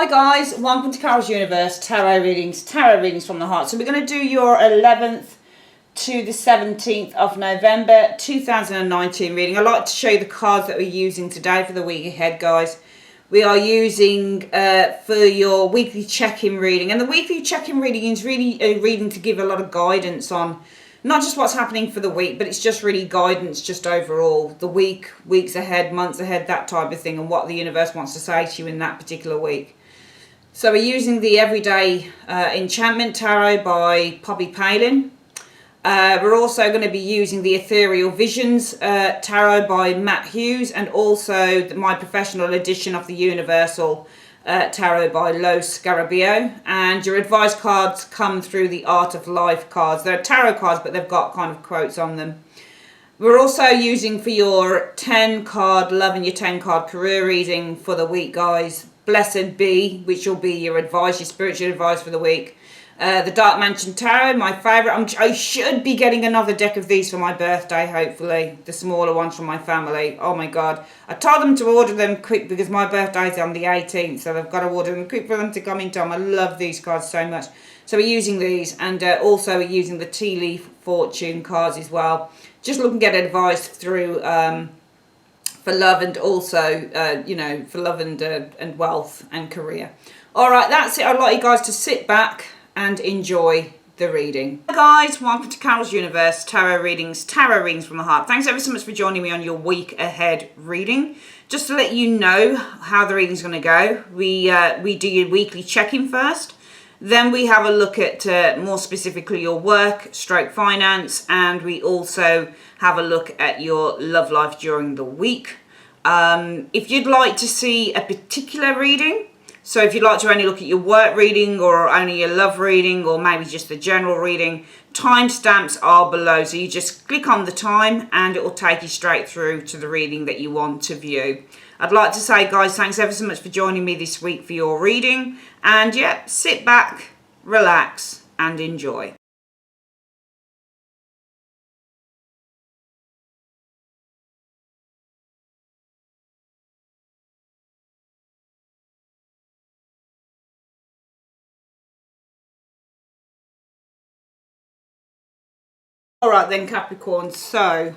Hi guys, welcome to Carol's Universe, tarot readings from the heart. So we're going to do your 11th to the 17th of November 2019 reading. I'd like to show you the cards that we're using today for the week ahead, guys. We are using for your weekly check-in reading. And the weekly check-in reading is really a reading to give a lot of guidance on not just what's happening for the week, but it's just really guidance just overall. The week, weeks ahead, months ahead, that type of thing, and what the universe wants to say to you in that particular week. So we're using the Everyday Enchantment Tarot by Poppy Palin. We're also going to be using the Ethereal Visions Tarot by Matt Hughes, and also my professional edition of the Universal Tarot by Lo Scarabeo. And your advice cards come through the Art of Life cards. They're tarot cards, but they've got kind of quotes on them. We're also using for your 10 card love and your 10 card career reading for the week, guys, Blessed Be, which will be your advice, your spiritual advice for the week. The Dark Mansion Tarot, my favourite. I should be getting another deck of these for my birthday, hopefully. The smaller ones from my family. Oh my God. I told them to order them quick because my birthday's on the 18th, so I've got to order them quick for them to come in time. I love these cards so much. So we're using these, and also we're using the Tea Leaf Fortune cards as well. Just looking at advice through for love, and also, for love and wealth and career. All right, that's it. I'd like you guys to sit back and enjoy the reading. Hi guys, welcome to Carol's Universe, tarot readings from the heart. Thanks ever so much for joining me on your week ahead reading. Just to let you know how the reading's going to go, we do your weekly check-in first. Then we have a look at more specifically your work, stroke finance, and we also have a look at your love life during the week. If you'd like to see a particular reading, so if you'd like to only look at your work reading or only your love reading or maybe just the general reading, timestamps are below. So you just click on the time and it will take you straight through to the reading that you want to view. I'd like to say, guys, thanks ever so much for joining me this week for your reading. And yeah, sit back, relax and enjoy. All right then, Capricorn, so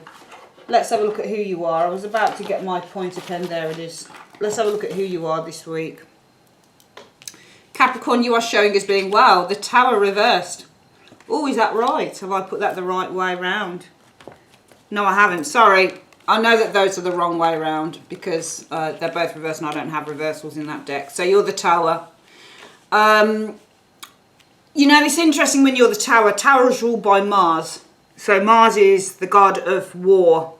let's have a look at who you are. I was about to get my pointer pen, there it is. Let's have a look at who you are this week. Capricorn, you are showing as being, wow, the Tower reversed. Oh, is that right? Have I put that the right way around? No, I haven't, sorry. I know that those are the wrong way around because they're both reversed and I don't have reversals in that deck. So you're the Tower. You know, it's interesting when you're the Tower. Tower is ruled by Mars. So Mars is the god of war.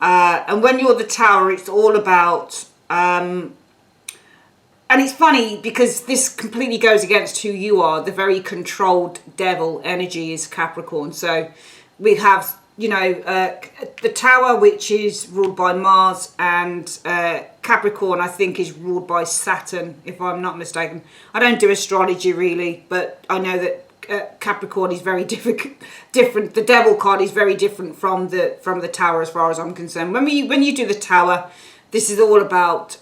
And when you're the Tower, it's all about... and it's funny because this completely goes against who you are. The very controlled devil energy is Capricorn. So we have, the Tower, which is ruled by Mars, and Capricorn, I think, is ruled by Saturn, if I'm not mistaken. I don't do astrology really, but I know that Capricorn is very different. The Devil card is very different from the Tower as far as I'm concerned. When you do the Tower, this is all about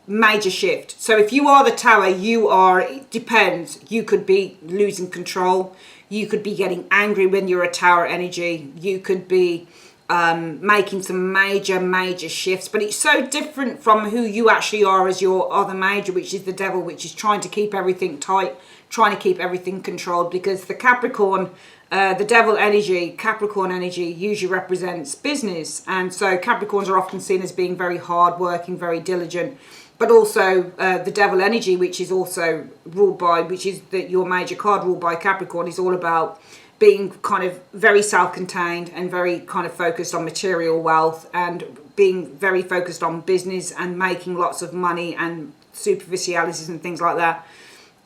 major shift. So if you are the Tower, it depends. You could be losing control. You could be getting angry when you're a Tower energy. You could be making some major shifts, but it's so different from who you actually are as your other major, which is the Devil, which is trying to keep everything tight, trying to keep everything controlled, because the Capricorn, the Devil energy, Capricorn energy usually represents business, and so Capricorns are often seen as being very hard working, very diligent. But also the Devil energy, which is also ruled by, which is your major card ruled by Capricorn, is all about being kind of very self-contained and very kind of focused on material wealth and being very focused on business and making lots of money and superficialities and things like that.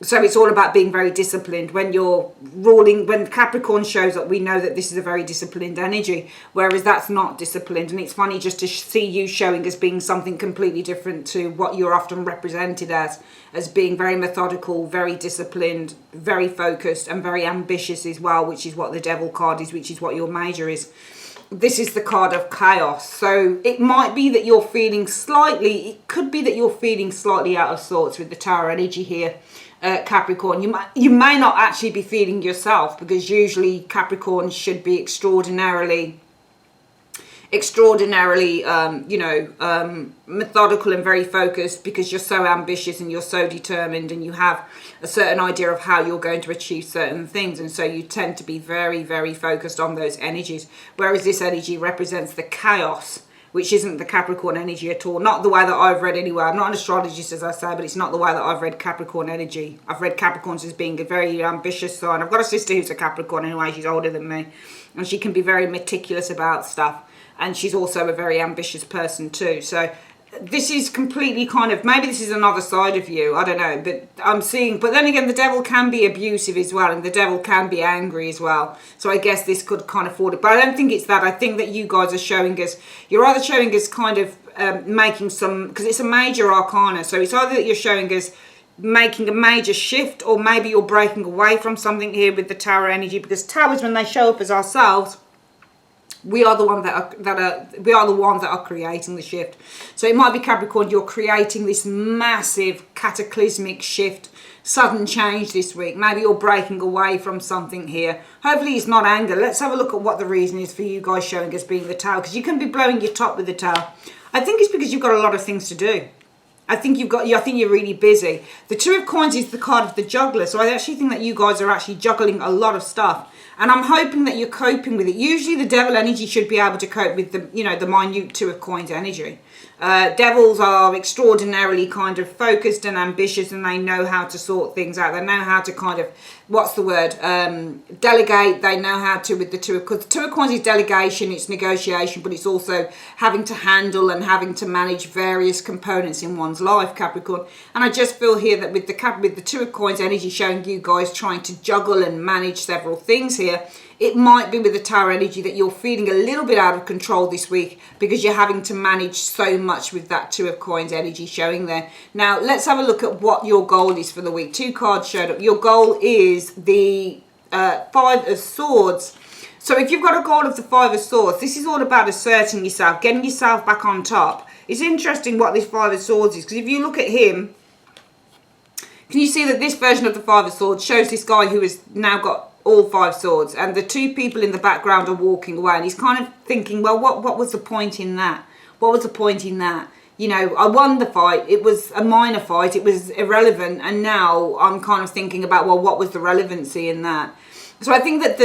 So it's all about being very disciplined. When Capricorn shows up, we know that this is a very disciplined energy, whereas that's not disciplined. And it's funny just to see you showing as being something completely different to what you're often represented as being very methodical, very disciplined, very focused and very ambitious as well, which is what the Devil card is, which is what your major is. this is the card of chaos. So it might be that you're feeling slightly, it could be that you're feeling slightly out of sorts with the Tower energy here, Capricorn. You may not actually be feeling yourself, because usually Capricorn should be extraordinarily methodical and very focused, because you're so ambitious and you're so determined and you have a certain idea of how you're going to achieve certain things, and so you tend to be very, very focused on those energies, whereas this energy represents the chaos, which isn't the Capricorn energy at all. Not the way that I've read anyway. I'm not an astrologist, as I say, but it's not the way that I've read Capricorn energy. I've read Capricorns as being a very ambitious sign. I've got a sister who's a Capricorn anyway. She's older than me, and she can be very meticulous about stuff. And she's also a very ambitious person too. So this is completely kind of, maybe this is another side of you, I don't know. But I'm seeing, but then again, the devil can be abusive as well. And the devil can be angry as well. So I guess this could kind of afford it. But I don't think it's that. I think that you guys are showing us, you're either showing us kind of making some, because it's a major arcana. So it's either that you're showing us making a major shift, or maybe you're breaking away from something here with the Tower energy. Because towers, when they show up as ourselves, we are the one we are the ones that are creating the shift. So it might be Capricorn, you're creating this massive cataclysmic shift, sudden change this week. Maybe you're breaking away from something here. Hopefully it's not anger. Let's have a look at what the reason is for you guys showing us being the Tower, because you can be blowing your top with the Tower. I think it's because you've got a lot of things to do. I think you're really busy. The Two of Coins is the card of the juggler. So I actually think that you guys are actually juggling a lot of stuff. And I'm hoping that you're coping with it. Usually the devil energy should be able to cope with the, the minute Two of Coins energy. Devils are extraordinarily kind of focused and ambitious, and they know how to sort things out. They know how to kind of, delegate. They know how to, with the Two of Coins. The Two of Coins is delegation, it's negotiation, but it's also having to handle and having to manage various components in one's life, Capricorn. And I just feel here that with the Two of Coins energy showing you guys trying to juggle and manage several things here, it might be with the Tower energy that you're feeling a little bit out of control this week, because you're having to manage so much with that Two of Coins energy showing there. Now, let's have a look at what your goal is for the week. Two cards showed up. Your goal is the Five of Swords. So if you've got a goal of the Five of Swords, this is all about asserting yourself, getting yourself back on top. It's interesting what this Five of Swords is, because if you look at him, can you see that this version of the Five of Swords shows this guy who has now got all five swords, and the two people in the background are walking away, and he's kind of thinking, well, what was the point in that? What was the point in that? I won the fight. It was a minor fight. It was irrelevant, and now I'm kind of thinking about, well, what was the relevancy in that? So I think that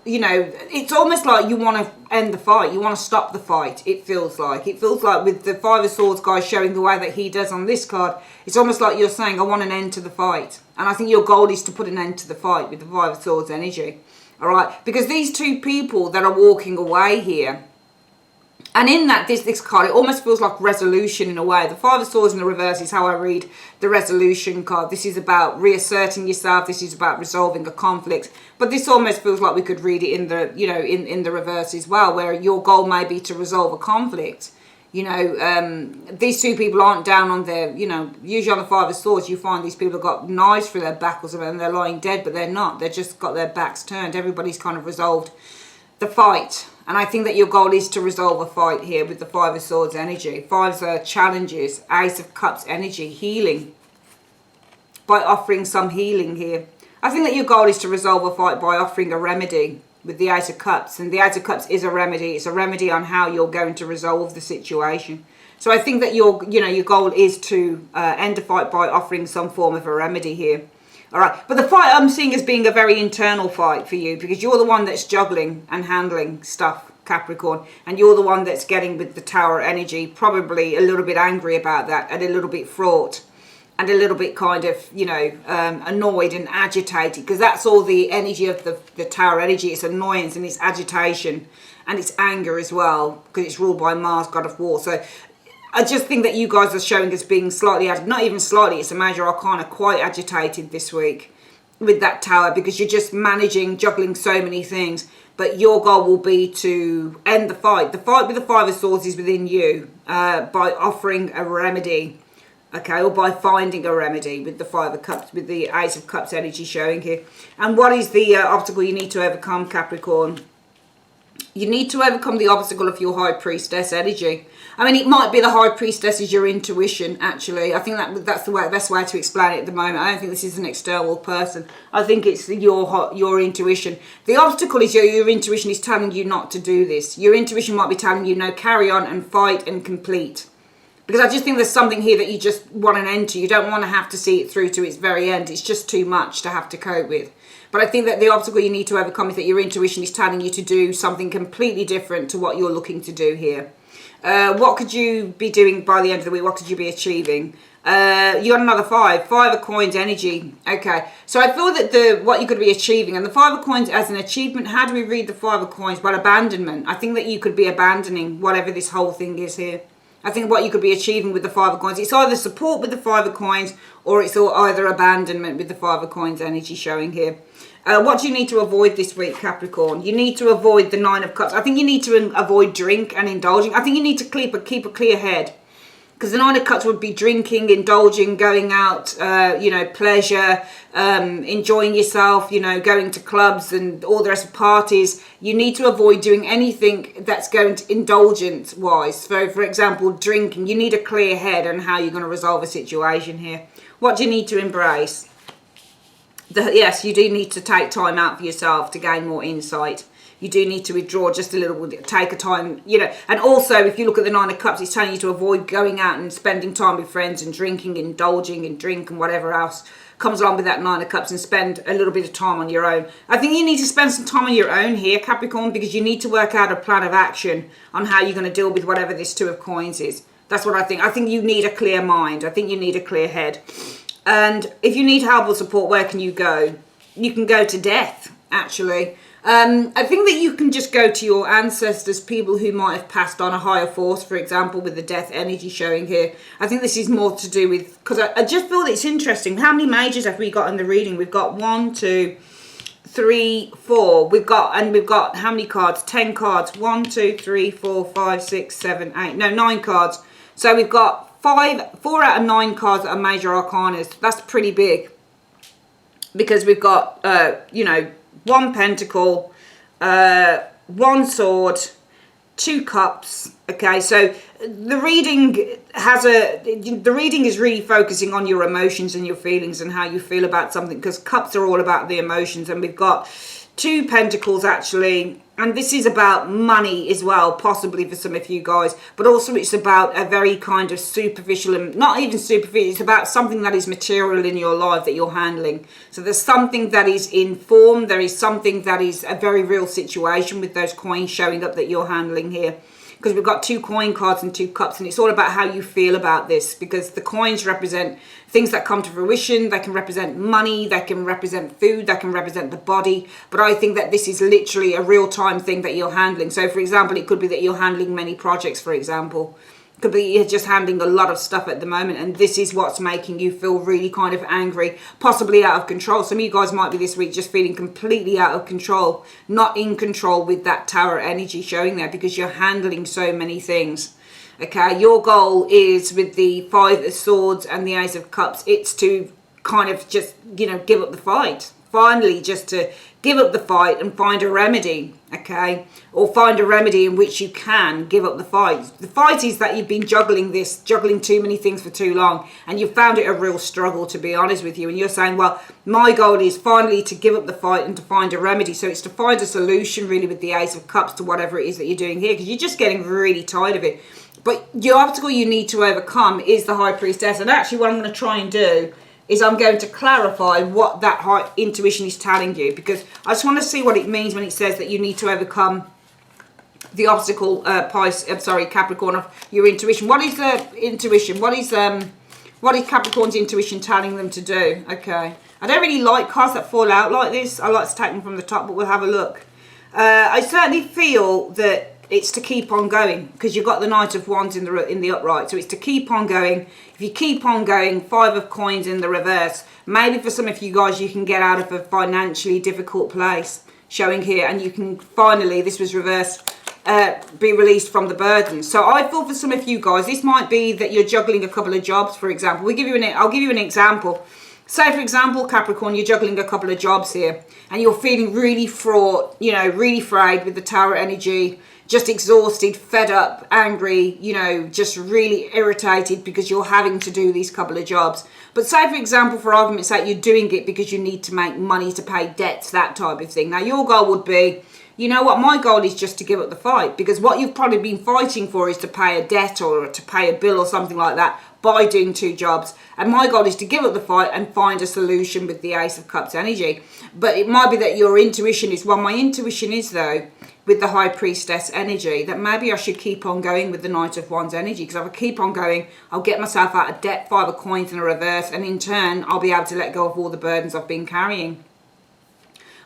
it's almost like you want to end the fight. You want to stop the fight. It feels like with the Five of Swords guy showing the way that he does on this card, it's almost like you're saying, I want an end to the fight. And I think your goal is to put an end to the fight with the Five of Swords energy. All right, because these two people that are walking away here, and in that, this card, it almost feels like resolution in a way. The Five of Swords in the reverse is how I read the resolution card. This is about reasserting yourself. This is about resolving a conflict. But this almost feels like we could read it in the, in the reverse as well, where your goal may be to resolve a conflict. These two people aren't down on their, usually on the Five of Swords, you find these people have got knives through their back or something, and they're lying dead, but they're not. They've just got their backs turned. Everybody's kind of resolved the fight. And I think that your goal is to resolve a fight here with the Five of Swords energy. Fives are challenges. Ace of Cups energy, healing. By offering some healing here. I think that your goal is to resolve a fight by offering a remedy with the Ace of Cups. And the Ace of Cups is a remedy. It's a remedy on how you're going to resolve the situation. So I think that your goal is to end a fight by offering some form of a remedy here. All right, but the fight I'm seeing as being a very internal fight for you, because you're the one that's juggling and handling stuff, Capricorn, and you're the one that's getting with the Tower energy, probably a little bit angry about that, and a little bit fraught, and a little bit kind of, annoyed and agitated, because that's all the energy of the Tower energy. It's annoyance and it's agitation and it's anger as well, because it's ruled by Mars, god of war. So I just think that you guys are showing us being slightly, not even slightly, it's a major arcana, quite agitated this week with that Tower, because you're just juggling so many things. But your goal will be to end the fight. The fight with the Five of Swords is within you by offering a remedy, okay, or by finding a remedy with the Five of Cups, with the Ace of Cups energy showing here. And what is the obstacle you need to overcome, Capricorn? You need to overcome the obstacle of your High Priestess energy. I mean, it might be the High Priestess is your intuition, actually. I think that's the best way to explain it at the moment. I don't think this is an external person. I think it's your intuition. The obstacle is your intuition is telling you not to do this. Your intuition might be telling you, no, carry on and fight and complete. Because I just think there's something here that you just want an end to. You don't want to have to see it through to its very end. It's just too much to have to cope with. But I think that the obstacle you need to overcome is that your intuition is telling you to do something completely different to what you're looking to do here. What could you be doing by the end of the week? What could you be achieving? You got another 5 of coins energy. Okay, so I feel that what you could be achieving, and the 5 of coins as an achievement, how do we read the 5 of coins? Well, abandonment. I think that you could be abandoning whatever this whole thing is here. I think what you could be achieving with the 5 of coins, it's either support with the 5 of coins, or it's either abandonment with the 5 of coins energy showing here. What do you need to avoid this week, Capricorn? You need to avoid the 9 of cups. I think you need to avoid drink and indulging. I think you need to keep a clear head. Because the 9 of cups would be drinking, indulging, going out, pleasure, enjoying yourself, going to clubs and all the rest of parties. You need to avoid doing anything that's going to indulgence-wise. So, for example, drinking. You need a clear head on how you're going to resolve a situation here. What do you need to embrace? Yes, you do need to take time out for yourself to gain more insight. You do need to withdraw just a little bit, take a time, And also, if you look at the 9 of cups, it's telling you to avoid going out and spending time with friends and drinking, indulging in drink and whatever else comes along with that 9 of cups, and spend a little bit of time on your own. I think you need to spend some time on your own here, Capricorn, because you need to work out a plan of action on how you're going to deal with whatever this 2 of coins is. That's what I think. I think you need a clear mind. I think you need a clear head. And if you need help or support, where can you go? You can go to death, actually. I think that you can just go to your ancestors, people who might have passed on a higher force, for example, with the death energy showing here. I think this is more to do with, because I just feel that it's interesting. How many majors have we got in the reading? We've got 1, 2, 3, 4. We've got how many cards? 10 cards. 1, 2, 3, 4, 5, 6, 7, 8. No, 9 cards. So we've got 4 out of 9 cards that are major arcanas. That's pretty big. Because we've got, 1 pentacle, 1 sword, 2 cups. Okay, so the reading is really focusing on your emotions and your feelings and how you feel about something, because cups are all about the emotions, and we've got 2 pentacles actually, and this is about money as well, possibly for some of you guys, but also it's about a very kind of superficial, and not even superficial, it's about something that is material in your life that you're handling. So there's something that is in form, there is something that is a very real situation with those coins showing up that you're handling here. Because we've got 2 coin cards and 2 cups, and it's all about how you feel about this, because the coins represent things that come to fruition. They can represent money, they can represent food, they can represent the body, but I think that this is literally a real-time thing that you're handling. So for example, it could be that you're handling many projects, for example. It could be you're just handling a lot of stuff at the moment, and this is what's making you feel really kind of angry, possibly out of control. Some of you guys might be this week just feeling completely out of control, not in control with that Tower energy showing there, because you're handling so many things. Okay, your goal is with the 5 of swords and the Ace of cups, it's to kind of just, give up the fight. Finally, just to give up the fight and find a remedy, okay? Or find a remedy in which you can give up the fight. The fight is that you've been juggling too many things for too long, and you've found it a real struggle, to be honest with you. And you're saying, well, my goal is finally to give up the fight and to find a remedy. So it's to find a solution, really, with the Ace of Cups to whatever it is that you're doing here, because you're just getting really tired of it. But your obstacle you need to overcome is the High Priestess. And actually what I'm going to try and do is I'm going to clarify what that high intuition is telling you, because I just want to see what it means when it says that you need to overcome the obstacle, Capricorn, of your intuition. What is the intuition? What is Capricorn's intuition telling them to do? Okay. I don't really like cards that fall out like this. I like to take them from the top, but we'll have a look. I certainly feel that it's to keep on going, because you've got the Knight of Wands in the upright, so it's to keep on going. If you keep on going, 5 of coins in the reverse, maybe for some of you guys you can get out of a financially difficult place showing here, and you can finally, this was reversed, be released from the burden. So I feel for some of you guys this might be that you're juggling a couple of jobs, for example. I'll give you an example. Say, for example, Capricorn, you're juggling a couple of jobs here and you're feeling really fraught, you know, really frayed with the Tower energy, just exhausted, fed up, angry, you know, just really irritated because you're having to do these couple of jobs. But say, for example, for argument's sake, you're doing it because you need to make money to pay debts, that type of thing. Now, your goal would be, you know what, my goal is just to give up the fight, because what you've probably been fighting for is to pay a debt or to pay a bill or something like that by doing 2 jobs. And my goal is to give up the fight and find a solution with the Ace of Cups energy. But it might be that your intuition is, well, my intuition is, though, with the High Priestess energy, that maybe I should keep on going with the Knight of Wands energy, because if I keep on going, I'll get myself out of debt, 5 of coins in a reverse, and in turn, I'll be able to let go of all the burdens I've been carrying.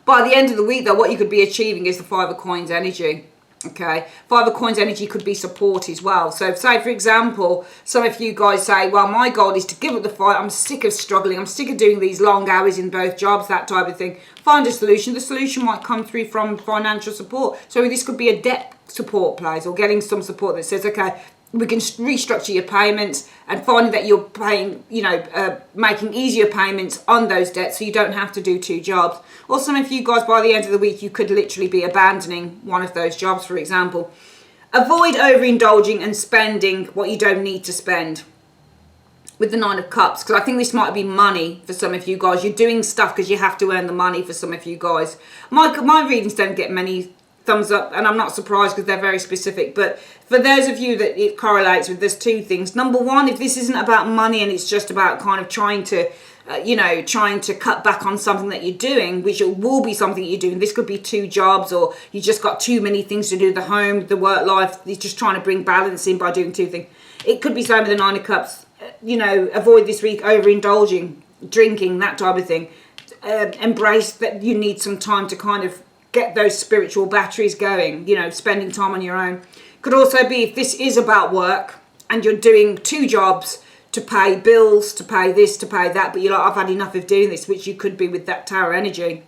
By the end of the week, though, what you could be achieving is the 5 of coins energy. Okay, 5 of coins energy could be support as well. So say, for example, some of you guys say, well, my goal is to give up the fight. I'm sick of struggling. I'm sick of doing these long hours in both jobs, that type of thing. Find a solution. The solution might come through from financial support. So this could be a debt support place, or getting some support that says, okay, we can restructure your payments, and finding that you're paying, you know, making easier payments on those debts so you don't have to do 2 jobs. Or some of you guys, by the end of the week, you could literally be abandoning one of those jobs, for example. Avoid overindulging and spending what you don't need to spend with the 9 of Cups, because I think this might be money for some of you guys. You're doing stuff because you have to earn the money for some of you guys. My readings don't get many thumbs up, and I'm not surprised because they're very specific. But for those of you that it correlates with, there's 2 things. Number one, if this isn't about money and it's just about kind of trying to trying to cut back on something that you're doing, which will be something you're doing. This could be 2 jobs, or you just got too many things to do, the home, the work life. You're just trying to bring balance in by doing 2 things. It could be same with the 9 of Cups. You know, avoid this week overindulging, drinking, that type of thing. Embrace that you need some time to kind of get those spiritual batteries going, you know, spending time on your own. Could also be if this is about work and you're doing 2 jobs to pay bills, to pay this, to pay that, but you're like, I've had enough of doing this, which you could be with that Tower energy.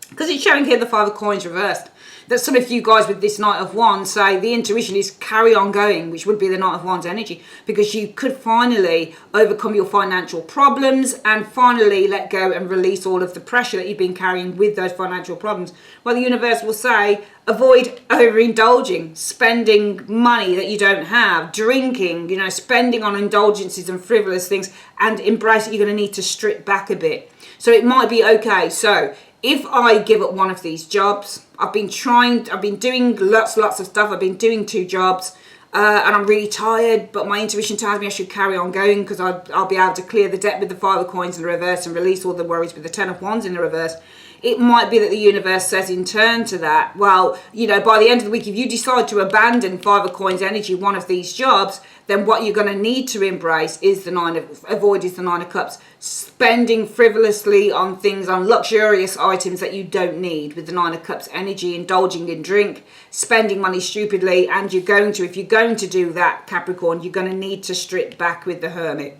Because it's showing here the 5 of coins reversed. That some of you guys with this Knight of Wands say the intuition is carry on going, which would be the Knight of Wands energy, because you could finally overcome your financial problems and finally let go and release all of the pressure that you've been carrying with those financial problems. Well, the universe will say, avoid overindulging, spending money that you don't have, drinking, you know, spending on indulgences and frivolous things, and embrace it. You're going to need to strip back a bit. So it might be, okay, so if I give up one of these jobs, I've been doing lots of stuff. I've been doing 2 jobs and I'm really tired, but my intuition tells me I should carry on going because I'll be able to clear the debt with the 5 of coins in the reverse and release all the worries with the 10 of wands in the reverse. It might be that the universe says in turn to that, well, you know, by the end of the week, if you decide to abandon 5 of coins energy, one of these jobs, then what you're going to need to embrace is the 9 of Cups. Spending frivolously on things, on luxurious items that you don't need with the 9 of Cups energy, indulging in drink, spending money stupidly, and if you're going to do that, Capricorn, you're going to need to strip back with the Hermit.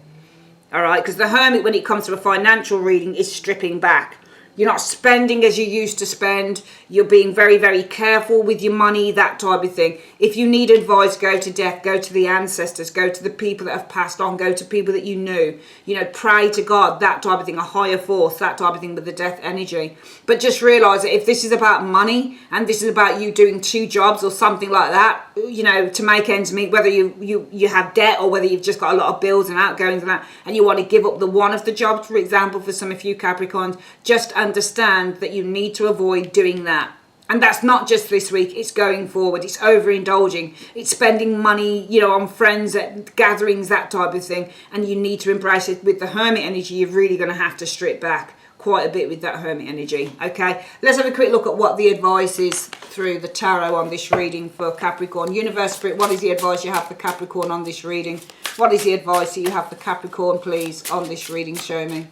All right, because the Hermit, when it comes to a financial reading, is stripping back. You're not spending as you used to spend. You're being very, very careful with your money, that type of thing. If you need advice, go to death, go to the ancestors, go to the people that have passed on, go to people that you knew. You know, pray to God, that type of thing, a higher force, that type of thing with the death energy. But just realise that if this is about money and this is about you doing 2 jobs or something like that, you know, to make ends meet, whether you have debt or whether you've just got a lot of bills and outgoings and that, and you want to give up the one of the jobs, for example, for some of you Capricorns, just understand that you need to avoid doing that. And that's not just this week, it's going forward. It's overindulging, it's spending money, you know, on friends at gatherings, that type of thing, and you need to embrace it. With the Hermit energy, you're really going to have to strip back quite a bit with that Hermit energy. Okay, let's have a quick look at what the advice is through the tarot on this reading for Capricorn. Universe Spirit, what is the advice you have for Capricorn on this reading? What is the advice that you have for Capricorn, please, on this reading? Show me.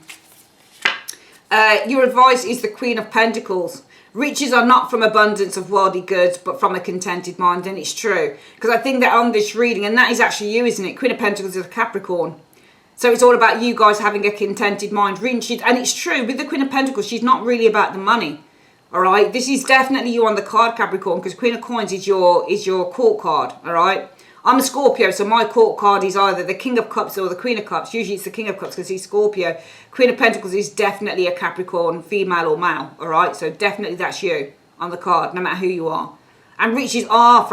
Your advice is the Queen of Pentacles. Riches are not from abundance of worldly goods, but from a contented mind. And it's true, because I think that on this reading, and that is actually you, isn't it? Queen of Pentacles is a Capricorn. So it's all about you guys having a contented mind. And it's true, with the Queen of Pentacles, she's not really about the money. All right, this is definitely you on the card, Capricorn, because Queen of Coins is your court card. All right, I'm a Scorpio, so my court card is either the King of Cups or the Queen of Cups. Usually it's the King of Cups because he's Scorpio. Queen of Pentacles is definitely a Capricorn, female or male, all right? So definitely that's you on the card, no matter who you are. And riches are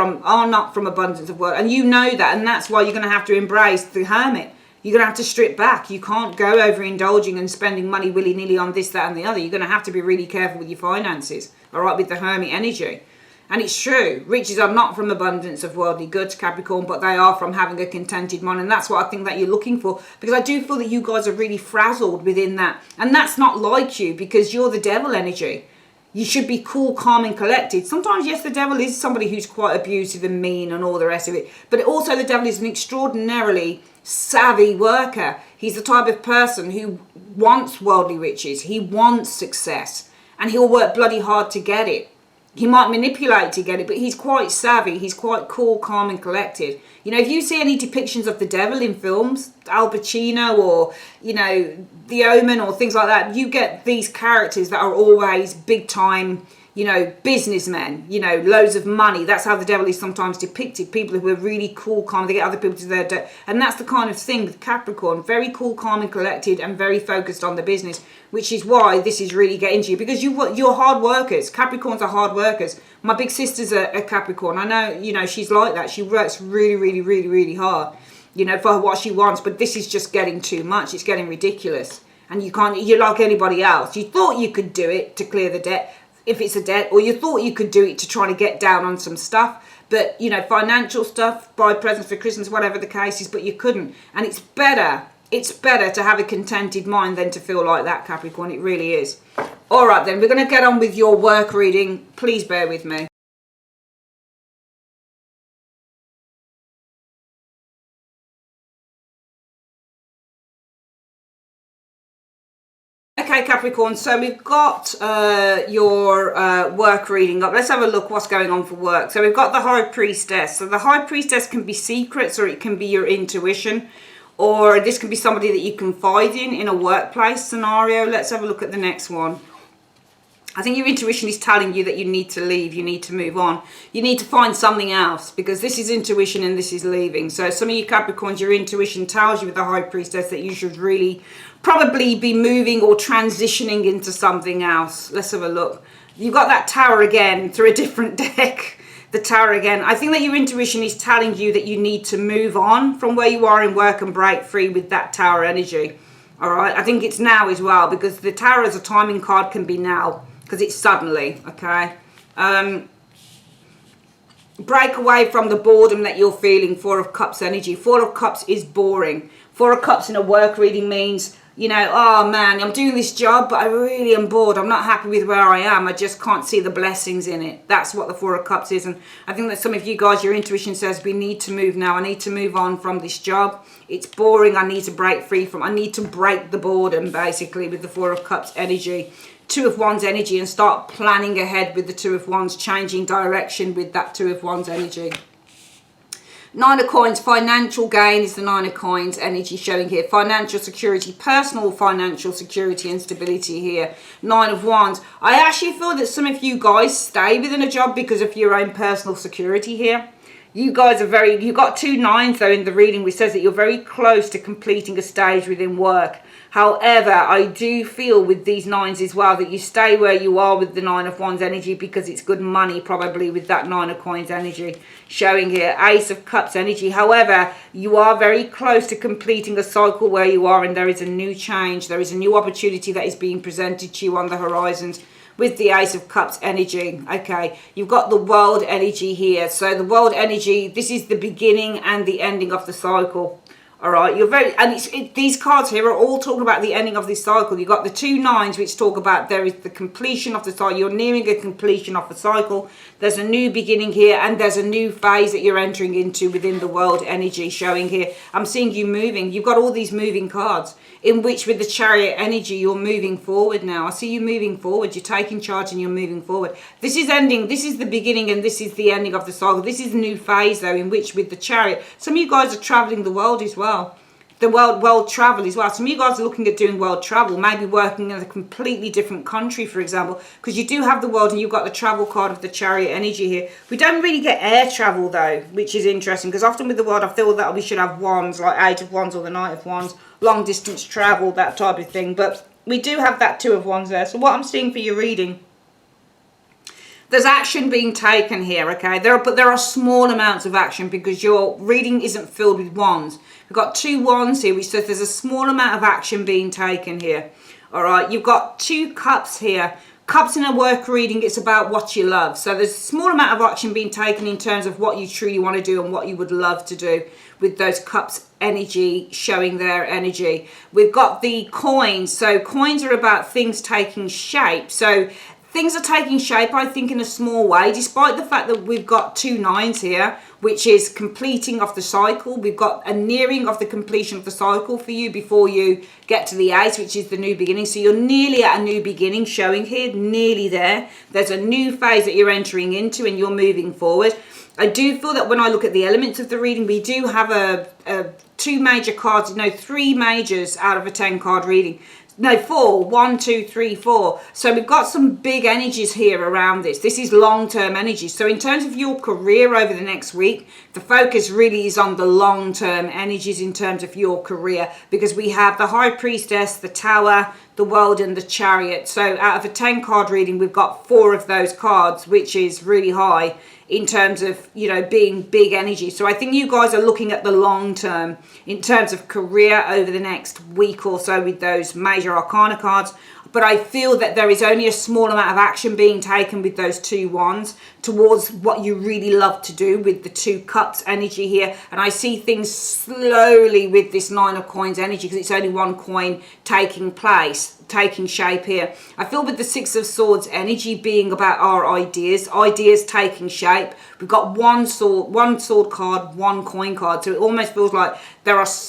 not from abundance of work, and you know that, and that's why you're going to have to embrace the Hermit. You're going to have to strip back. You can't go overindulging and spending money willy-nilly on this, that, and the other. You're going to have to be really careful with your finances, all right, with the Hermit energy. And it's true, riches are not from abundance of worldly goods, Capricorn, but they are from having a contented mind. And that's what I think that you're looking for, because I do feel that you guys are really frazzled within that. And that's not like you, because you're the devil energy. You should be cool, calm and collected. Sometimes, yes, the devil is somebody who's quite abusive and mean and all the rest of it. But also the devil is an extraordinarily savvy worker. He's the type of person who wants worldly riches. He wants success. And he'll work bloody hard to get it. He might manipulate to get it, but he's quite savvy. He's quite cool, calm and collected. You know, if you see any depictions of the devil in films, Al Pacino or, you know, The Omen or things like that, you get these characters that are always big time, you know, businessmen, you know, loads of money. That's how the devil is sometimes depicted. People who are really cool, calm, they get other people to their debt. And that's the kind of thing with Capricorn. Very cool, calm and collected and very focused on the business, which is why this is really getting to you. Because you're hard workers. Capricorns are hard workers. My big sister's a Capricorn. I know, you know, she's like that. She works really, really, really, really hard, you know, for what she wants. But this is just getting too much. It's getting ridiculous. And you're like anybody else. You thought you could do it to clear the debt, if it's a debt, or you thought you could do it to try to get down on some stuff, but, you know, financial stuff, buy presents for Christmas, whatever the case is, but you couldn't. And it's better to have a contented mind than to feel like that, Capricorn. It really is. All right, then, we're going to get on with your work reading. Please bear with me. Okay, Capricorn, so we've got your work reading up. Let's have a look what's going on for work. So we've got the High Priestess. So the High Priestess can be secrets, or it can be your intuition, or this can be somebody that you confide in a workplace scenario. Let's have a look at the next one. I think your intuition is telling you that you need to leave, you need to move on. You need to find something else, because this is intuition and this is leaving. So some of you Capricorns, your intuition tells you with the High Priestess that you should really probably be moving or transitioning into something else. Let's have a look. You've got that Tower again through a different deck. The Tower again. I think that your intuition is telling you that you need to move on from where you are in work and break free with that Tower energy. All right. I think it's now as well, because the Tower as a timing card can be now, because it's suddenly, okay? Break away from the boredom that you're feeling. Four of Cups energy. Four of Cups is boring. Four of Cups in a work reading means, you know, oh man, I'm doing this job, but I really am bored. I'm not happy with where I am. I just can't see the blessings in it. That's what the Four of Cups is. And I think that some of you guys, your intuition says, we need to move now. I need to move on from this job. It's boring. I need to break free from, I need to break the boredom, basically, with the Four of Cups energy. Two of Wands energy, and start planning ahead with the Two of Wands, changing direction with that Two of Wands energy. Nine of Coins, financial gain is the Nine of Coins energy showing here. Financial security, personal financial security and stability here. Nine of Wands. I actually feel that some of you guys stay within a job because of your own personal security here. You guys are you got two nines though in the reading, which says that you're very close to completing a stage within work. However, I do feel with these nines as well that you stay where you are with the Nine of Wands energy because it's good money, probably with that Nine of Coins energy showing here. Ace of Cups energy. However, you are very close to completing a cycle where you are, and there is a new change. There is a new opportunity that is being presented to you on the horizons with the Ace of Cups energy. Okay, you've got the World energy here. So the World energy, this is the beginning and the ending of the cycle. All right, you're very, and these cards here are all talking about the ending of this cycle. You've got the two nines, which talk about there is the completion of the cycle. You're nearing a completion of the cycle. There's a new beginning here, and there's a new phase that you're entering into within the World energy showing here. I'm seeing you moving. You've got all these moving cards, in which with the Chariot energy, you're moving forward now. I see you moving forward. You're taking charge and you're moving forward. This is ending. This is the beginning and this is the ending of the cycle. This is a new phase, though, in which with the Chariot, some of you guys are traveling the world as well. the world travel as well. Some of you guys are looking at doing world travel, maybe working in a completely different country, for example, because you do have the world and you've got the travel card of the Chariot energy here. We don't really get air travel though, which is interesting, because often with the world I feel that we should have wands, like Age of Wands or the Knight of Wands, long distance travel, that type of thing. But we do have that Two of Wands there. So what I'm seeing for your reading, there's action being taken here, okay? But there are small amounts of action because your reading isn't filled with wands. We've got 2 wands here, which says there's a small amount of action being taken here. All right, you've got 2 cups here. Cups in a work reading, it's about what you love. So there's a small amount of action being taken in terms of what you truly want to do and what you would love to do with those cups energy showing their energy. We've got the coins. So coins are about things taking shape. So things are taking shape, I think, in a small way, despite the fact that we've got 2 nines here, which is completing of the cycle. We've got a nearing of the completion of the cycle for you before you get to the 8, which is the new beginning. So you're nearly at a new beginning showing here, nearly there. There's a new phase that you're entering into and you're moving forward. I do feel that when I look at the elements of the reading, we do have a 2 major cards, 3 majors out of a 10 card reading. No, 4. 1, 2, 3, 4. So we've got some big energies here around this. This is long-term energy. So in terms of your career over the next week, the focus really is on the long-term energies in terms of your career, because we have the High Priestess, the Tower, the World, and the Chariot. So out of a 10 card reading, we've got 4 of those cards, which is really high in terms of, being big energy. So I think you guys are looking at the long term in terms of career over the next week or so with those major arcana cards. But I feel that there is only a small amount of action being taken with those 2 wands towards what you really love to do with the 2 cups energy here. And I see things slowly with this 9 of coins energy, because it's only 1 coin taking shape here. I feel with the 6 of swords energy being about our ideas taking shape. We've got one sword card, 1 coin card. So it almost feels like there's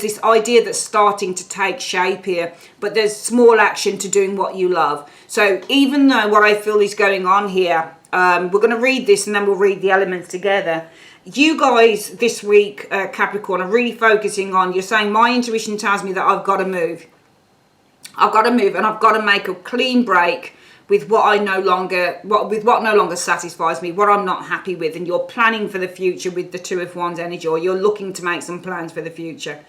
this idea that's starting to take shape here, but there's small action to doing what you love. So even though what I feel is going on here, we're going to read this and then we'll read the elements together. You guys this week, Capricorn, are really focusing on, you're saying, my intuition tells me that I've got to move. I've got to move and I've got to make a clean break with what no longer satisfies me, what I'm not happy with. And you're planning for the future with the 2 of Wands energy, or you're looking to make some plans for the future.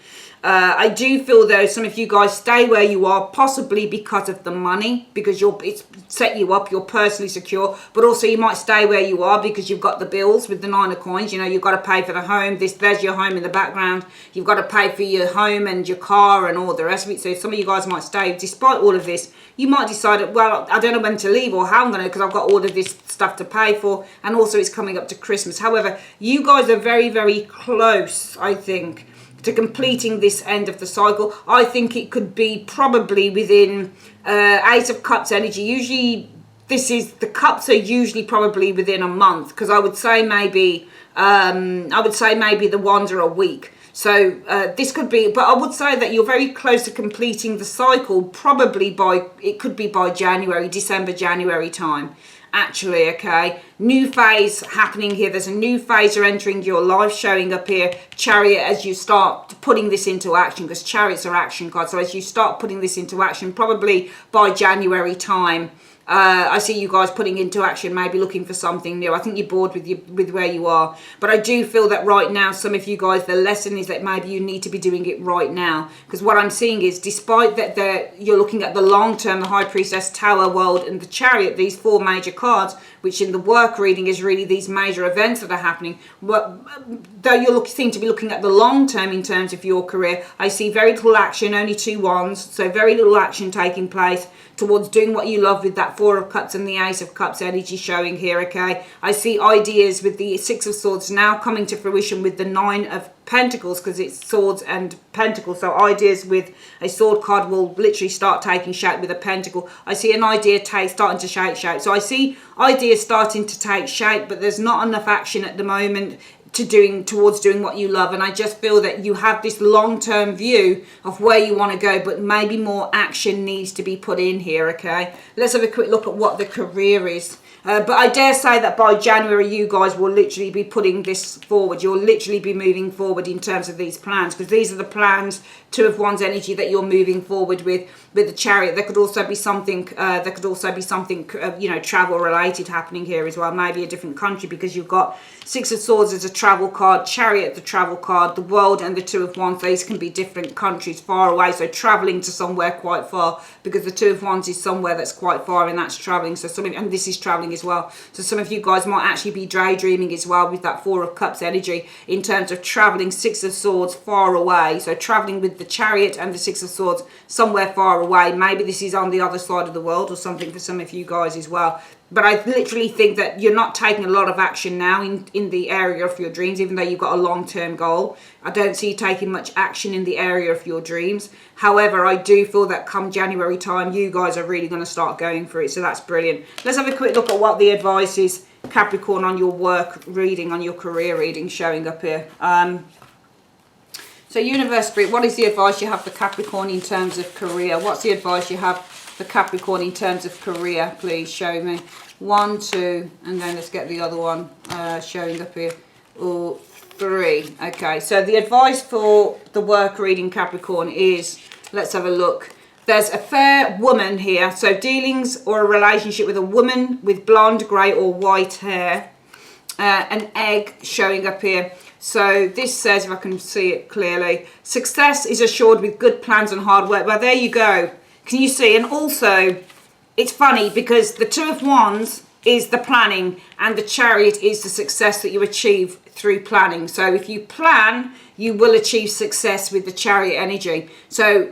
I do feel though some of you guys stay where you are, possibly because of the money, because it's set you up, you're personally secure, but also you might stay where you are because you've got the bills with the 9 of coins. You've got to pay for the home. There's your home in the background. You've got to pay for your home and your car and all the rest of it. So some of you guys might stay. Despite all of this, you might decide, well, I don't know when to leave or how I'm going to, because I've got all of this stuff to pay for, and also it's coming up to Christmas. However, you guys are very, very close, I think, to completing this end of the cycle. I think it could be probably within 8 of Cups energy. Usually the cups are usually probably within a month, because I would say maybe the wands are a week. So this could be, but I would say that you're very close to completing the cycle, probably it could be by December, January time. Actually, okay, new phase happening here. There's a new phase you're entering your life showing up here, Chariot, as you start putting this into action, because Chariots are action cards. So as you start putting this into action, probably by January time, I see you guys putting into action, maybe looking for something new. I think you're bored with where you are. But I do feel that right now, some of you guys, the lesson is that maybe you need to be doing it right now. Because what I'm seeing is, despite that you're looking at the long term, the High Priestess, Tower, World, and the Chariot, these 4 major cards, which in the work reading is really these major events that are happening. Though you seem to be looking at the long term in terms of your career, I see very little action, only 2 wands. So very little action taking place towards doing what you love with that 4 of Cups and the Ace of Cups energy showing here, okay? I see ideas with the 6 of Swords now coming to fruition with the 9 of Pentacles, because it's swords and pentacles. So ideas with a sword card will literally start taking shape with a pentacle. I see an idea starting to take shape. So I see ideas starting to take shape, but there's not enough action at the moment towards doing what you love. And I just feel that you have this long-term view of where you want to go, but maybe more action needs to be put in here. Okay, let's have a quick look at what the career is. But I dare say that by January, you guys will literally be putting this forward. You'll literally be moving forward in terms of these plans, because these are the plans, Two of Wands energy, that you're moving forward with the Chariot. There could also be something, you know, travel related happening here as well. Maybe a different country, because you've got Six of Swords as a travel card, Chariot the travel card, the World and the Two of Wands. These can be different countries far away, so traveling to somewhere quite far, because the Two of Wands is somewhere that's quite far, and that's traveling. So and this is traveling as well. So some of you guys might actually be daydreaming as well with that Four of Cups energy in terms of traveling. Six of Swords, far away. So traveling with the Chariot and the Six of Swords somewhere far away. Maybe this is on the other side of the world or something for some of you guys as well. But I literally think that you're not taking a lot of action now in the area of your dreams, even though you've got a long-term goal. I don't see you taking much action in the area of your dreams. However, I do feel that come January time, you guys are really going to start going for it. So that's brilliant. Let's have a quick look at what the advice is, Capricorn, on your work reading, on your career reading, showing up here. So Universe Spirit, what is the advice you have for Capricorn in terms of career? What's the advice you have for Capricorn in terms of career? Please show me. 1, 2, and then let's get the other one showing up here. Or 3. Okay, so the advice for the work reading, Capricorn, is, let's have a look. There's a fair woman here. So dealings or a relationship with a woman with blonde, grey or white hair. An egg showing up here. So this says, if I can see it clearly, success is assured with good plans and hard work. Well, there you go. Can you see? And also, it's funny because the Two of Wands is the planning and the Chariot is the success that you achieve through planning. So if you plan, you will achieve success with the Chariot energy. So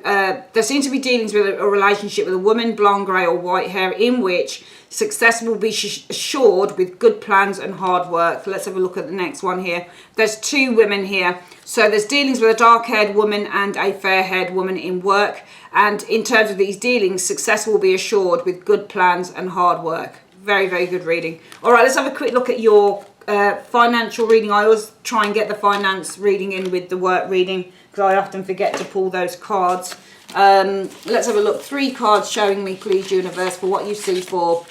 there seems to be dealings with a relationship with a woman, blonde, grey or white hair, in which success will be assured with good plans and hard work. Let's have a look at the next one here. There's 2 women here. So there's dealings with a dark-haired woman and a fair-haired woman in work. And in terms of these dealings, success will be assured with good plans and hard work. Very, very good reading. All right, let's have a quick look at your financial reading. I always try and get the finance reading in with the work reading because I often forget to pull those cards. Let's have a look. 3 cards showing me, please, Universe, for what you see for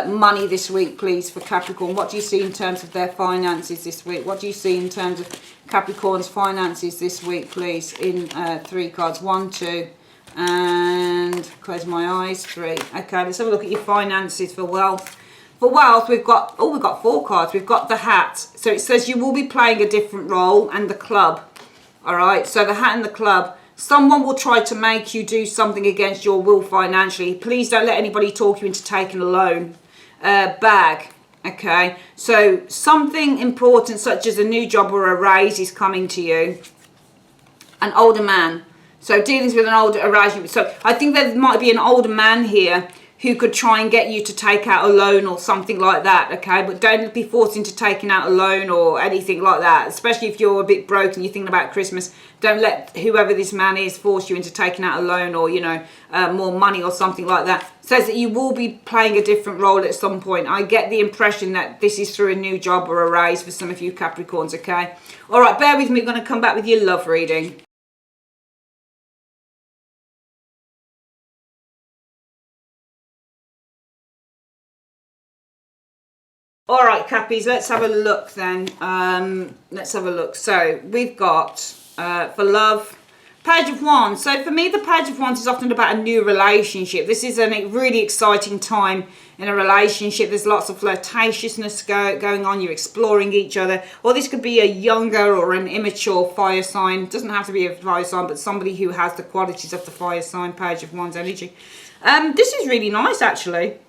money this week, please, for Capricorn. What do you see in terms of their finances this week? What do you see in terms of Capricorn's finances this week, please, in 3 cards? 1, 2, and close my eyes. 3. Okay, let's have a look at your finances for wealth. For wealth, we've got 4 cards. We've got the hat. So it says you will be playing a different role, and the club. All right, so the hat and the club. Someone will try to make you do something against your will financially. Please don't let anybody talk you into taking a loan bag. Okay, so something important such as a new job or a raise is coming to you. An older man. So dealings with an older arrangement. So I think there might be an older man here who could try and get you to take out a loan or something like that, okay? But don't be forced into taking out a loan or anything like that, especially if you're a bit broke and you're thinking about Christmas. Don't let whoever this man is force you into taking out a loan or, you know, more money or something like that. It says that you will be playing a different role at some point. I get the impression that this is through a new job or a raise for some of you Capricorns, okay? All right, bear with me. I'm going to come back with your love reading. All right, Cappies, let's have a look then. Let's have a look. So we've got, for love, Page of Wands. So for me, the Page of Wands is often about a new relationship. This is a really exciting time in a relationship. There's lots of flirtatiousness going on. You're exploring each other. Or this could be a younger or an immature fire sign. It doesn't have to be a fire sign, but somebody who has the qualities of the fire sign, Page of Wands energy. This is really nice, actually.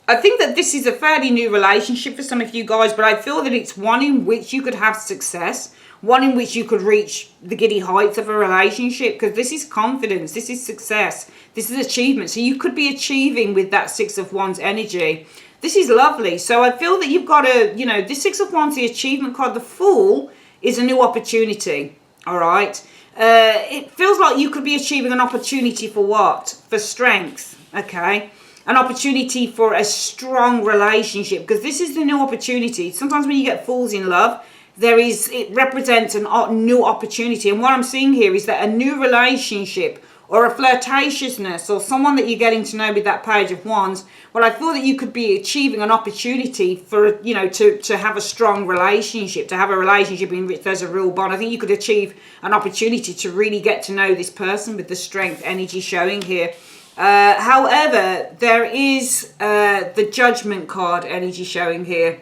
I think that this is a fairly new relationship for some of you guys, but I feel that it's one in which you could have success, one in which you could reach the giddy heights of a relationship, because this is confidence, this is success, this is achievement. So you could be achieving with that Six of Wands energy. This is lovely. So I feel that you've got to, you know, this Six of Wands, the achievement card, the Fool, is a new opportunity, all right? It feels like you could be achieving an opportunity for what? For strength, okay? An opportunity for a strong relationship, because this is the new opportunity. Sometimes when you get fools in love, it represents a new opportunity. And what I'm seeing here is that a new relationship or a flirtatiousness or someone that you're getting to know with that Page of Wands, well, I feel that you could be achieving an opportunity for, you know, to have a strong relationship, to have a relationship in which there's a real bond. I think you could achieve an opportunity to really get to know this person with the Strength energy showing here. However, there is the Judgment card energy showing here.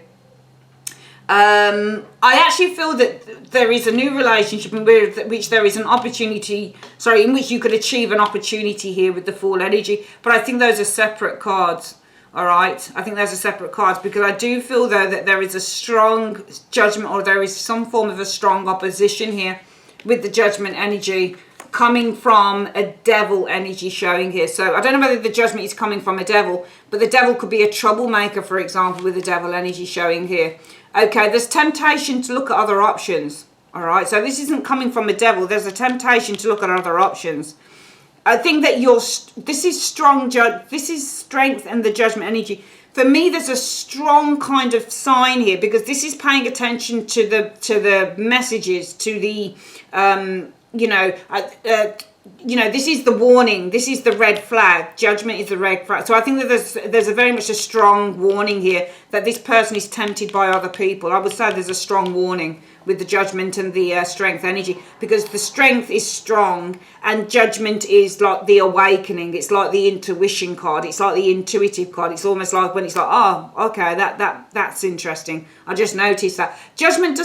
I actually feel that there is a new relationship in which there is an opportunity, in which you could achieve an opportunity here with the Fool energy. But I think those are separate cards, all right? I think those are separate cards because I do feel, though, that there is a strong judgment or there is some form of a strong opposition here with the Judgment energy coming from a Devil energy showing here. So I don't know whether the Judgment is coming from a Devil, but the Devil could be a troublemaker, for example, with the Devil energy showing here. Okay, there's temptation to look at other options. All right, so this isn't coming from a Devil. There's a temptation to look at other options. I think that this is strong. This is Strength and the Judgment energy. For me, there's a strong kind of sign here because this is paying attention to the messages, to the this is the warning. This is the red flag. Judgment is the red flag. So I think that there's a very much a strong warning here that this person is tempted by other people. I would say there's a strong warning with the Judgment and the Strength energy because the Strength is strong and Judgment is like the awakening. It's like the intuition card. It's like the intuitive card. It's almost like when it's like, oh, okay, that's interesting. I just noticed that. Judgment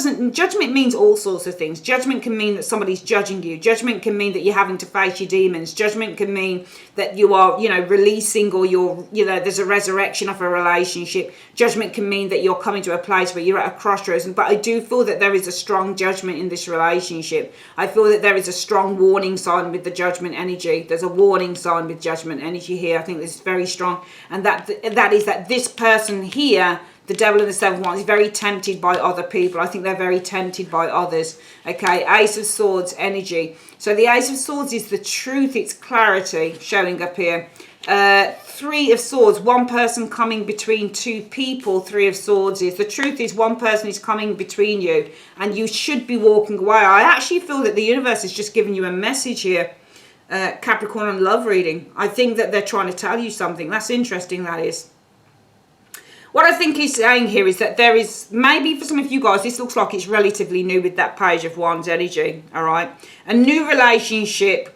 means all sorts of things. Judgment can mean that somebody's judging you. Judgment can mean that you're having to face your demons. Judgment can mean that you are, releasing or there's a resurrection of a relationship. Judgment can mean that you're coming to a place where you're at a crossroads. But I do feel that there is a strong judgment in this relationship. I feel that there is a strong warning sign with the Judgment energy. There's a warning sign with Judgment energy here. I think this is very strong. And that is that this person here, the Devil and the Seven of Wands, is very tempted by other people. I think they're very tempted by others. Okay, Ace of Swords energy. So the Ace of Swords is the truth, it's clarity showing up here. Three of Swords, one person coming between two people. Three of Swords is the truth is one person is coming between you and you should be walking away. I actually feel that the universe is just giving you a message here, Capricorn and love reading. I think that they're trying to tell you something. That's interesting, that is. What I think he's saying here is that there is, maybe for some of you guys, this looks like it's relatively new with that Page of Wands energy, all right? A new relationship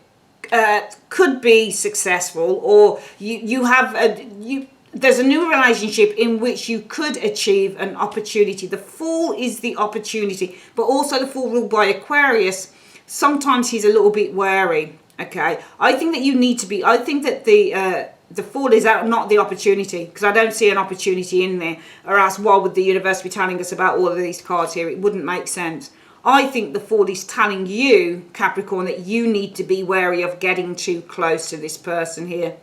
could be successful, or there's a new relationship in which you could achieve an opportunity. The Fool is the opportunity, but also the Fool ruled by Aquarius, sometimes he's a little bit wary, okay? I think that you need to be, I think that the Fool is out, not the opportunity, because I don't see an opportunity in there, or else why would the universe be telling us about all of these cards here? It wouldn't make sense. I think the Fool is telling you, Capricorn, that you need to be wary of getting too close to this person here.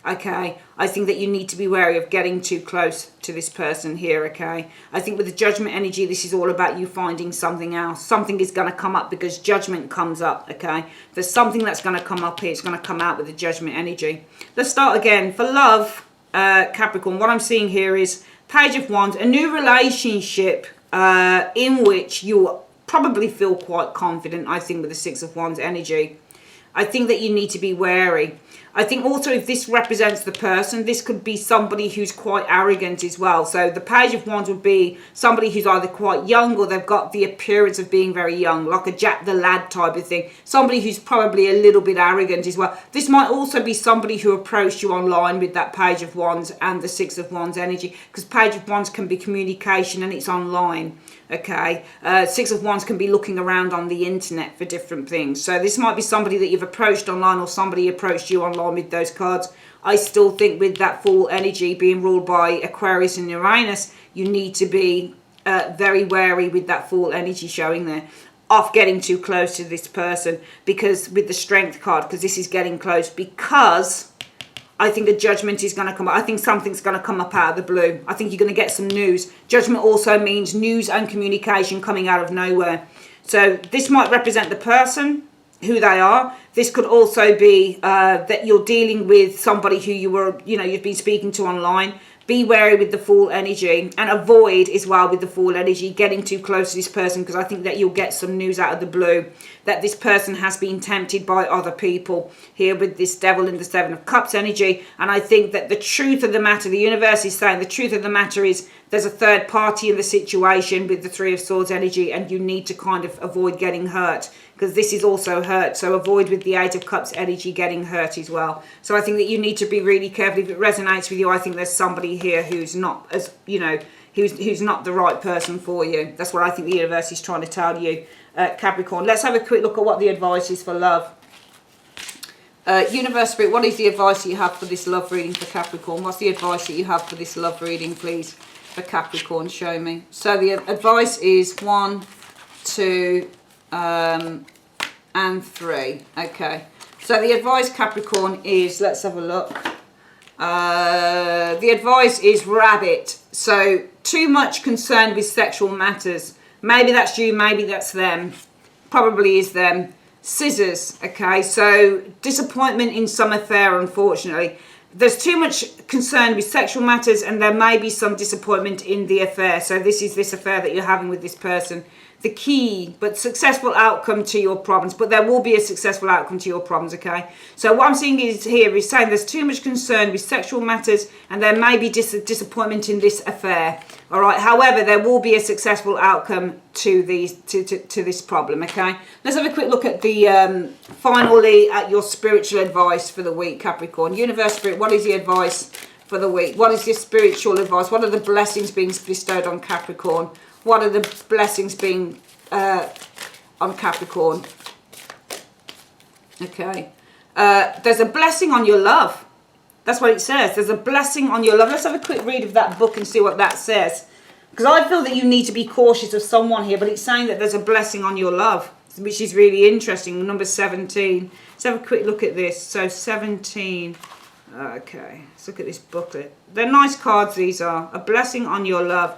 Okay, I think that you need to be wary of getting too close to this person here, okay? I think with the Judgment energy, this is all about you finding something else. Something is going to come up because Judgment comes up, okay? There's something that's going to come up here. It's going to come out with the Judgment energy. Let's start again. For love, Capricorn, what I'm seeing here is Page of Wands, a new relationship in which you probably feel quite confident, I think, with the Six of Wands energy. I think that you need to be wary. I think also if this represents the person, this could be somebody who's quite arrogant as well. So the Page of Wands would be somebody who's either quite young or they've got the appearance of being very young, like a Jack the Lad type of thing. Somebody who's probably a little bit arrogant as well. This might also be somebody who approached you online with that Page of Wands and the Six of Wands energy, because Page of Wands can be communication and it's online. Okay, Six of Wands can be looking around on the internet for different things. So this might be somebody that you've approached online or somebody approached you online with those cards. I still think with that Fool energy being ruled by Aquarius and Uranus, you need to be very wary with that Fool energy showing there of getting too close to this person, because with the Strength card, because this is getting close, because I think a Judgment is going to come up. I think something's going to come up out of the blue. I think you're going to get some news. Judgment also means news and communication coming out of nowhere. So this might represent the person, who they are. This could also be that you're dealing with somebody who you've been speaking to online. Be wary with the Fool energy, and avoid as well with the Fool energy getting too close to this person, because I think that you'll get some news out of the blue that this person has been tempted by other people here with this Devil in the Seven of Cups energy. And I think that the truth of the matter, the universe is saying the truth of the matter is there's a third party in the situation with the Three of Swords energy, and you need to kind of avoid getting hurt, because this is also hurt. So avoid with the Eight of Cups energy getting hurt as well. So I think that you need to be really careful. If it resonates with you, I think there's somebody here who's not, as you know, who's not the right person for you. That's what I think the universe is trying to tell you, Capricorn. Let's have a quick look at what the advice is for love. Universe Spirit, what is the advice that you have for this love reading for Capricorn? What's the advice that you have for this love reading, please, for Capricorn? Show me. So the advice is 1, 2, and 3. Okay. So the advice, Capricorn, is, let's have a look. The advice is rabbit. So too much concerned with sexual matters. Maybe that's you, maybe that's them. Probably is them. Scissors. Okay, so disappointment in some affair, unfortunately. There's too much concern with sexual matters, and there may be some disappointment in the affair. So this is this affair that you're having with this person. The key, but successful outcome to your problems. But there will be a successful outcome to your problems, okay? So what I'm seeing is here is saying there's too much concern with sexual matters, and there may be disappointment in this affair. All right. However, there will be a successful outcome to these to this problem, okay? Let's have a quick look at the finally at your spiritual advice for the week, Capricorn. Universe Spirit, what is the advice for the week? What is your spiritual advice? What are the blessings being bestowed on Capricorn? What are the blessings being on Capricorn? Okay. There's a blessing on your love. That's what it says. There's a blessing on your love. Let's have a quick read of that book and see what that says. Because I feel that you need to be cautious of someone here, but it's saying that there's a blessing on your love, which is really interesting. Number 17. Let's have a quick look at this. So 17. Okay. Let's look at this booklet. They're nice cards, these are. A blessing on your love.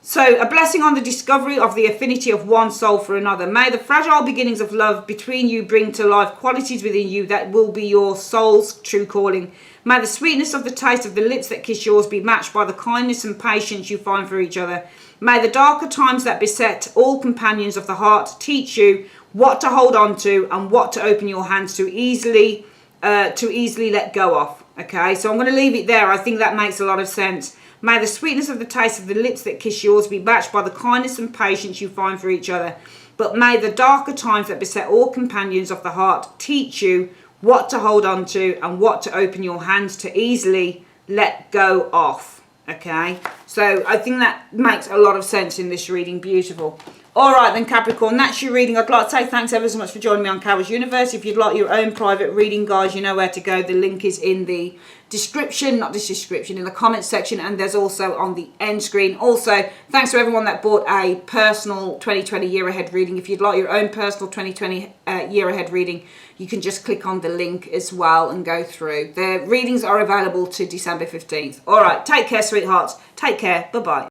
So, a blessing on the discovery of the affinity of one soul for another. May the fragile beginnings of love between you bring to life qualities within you that will be your soul's true calling. May the sweetness of the taste of the lips that kiss yours be matched by the kindness and patience you find for each other. May the darker times that beset all companions of the heart teach you what to hold on to and what to open your hands to easily let go of. Okay, so I'm going to leave it there. I think that makes a lot of sense. May the sweetness of the taste of the lips that kiss yours be matched by the kindness and patience you find for each other. But may the darker times that beset all companions of the heart teach you what to hold on to and what to open your hands to easily let go of. Okay, so I think that makes a lot of sense in this reading. Beautiful. All right then, Capricorn, that's your reading. I'd like to say thanks ever so much for joining me on Carol's Universe. If you'd like your own private reading, guys, you know where to go. The link is in the description, not this description, in the comments section, and there's also on the end screen. Also, thanks to everyone that bought a personal 2020 year ahead reading. If you'd like your own personal 2020 year ahead reading, you can just click on the link as well and go through. The readings are available to December 15th. All right, take care, sweethearts. Take care. Bye-bye.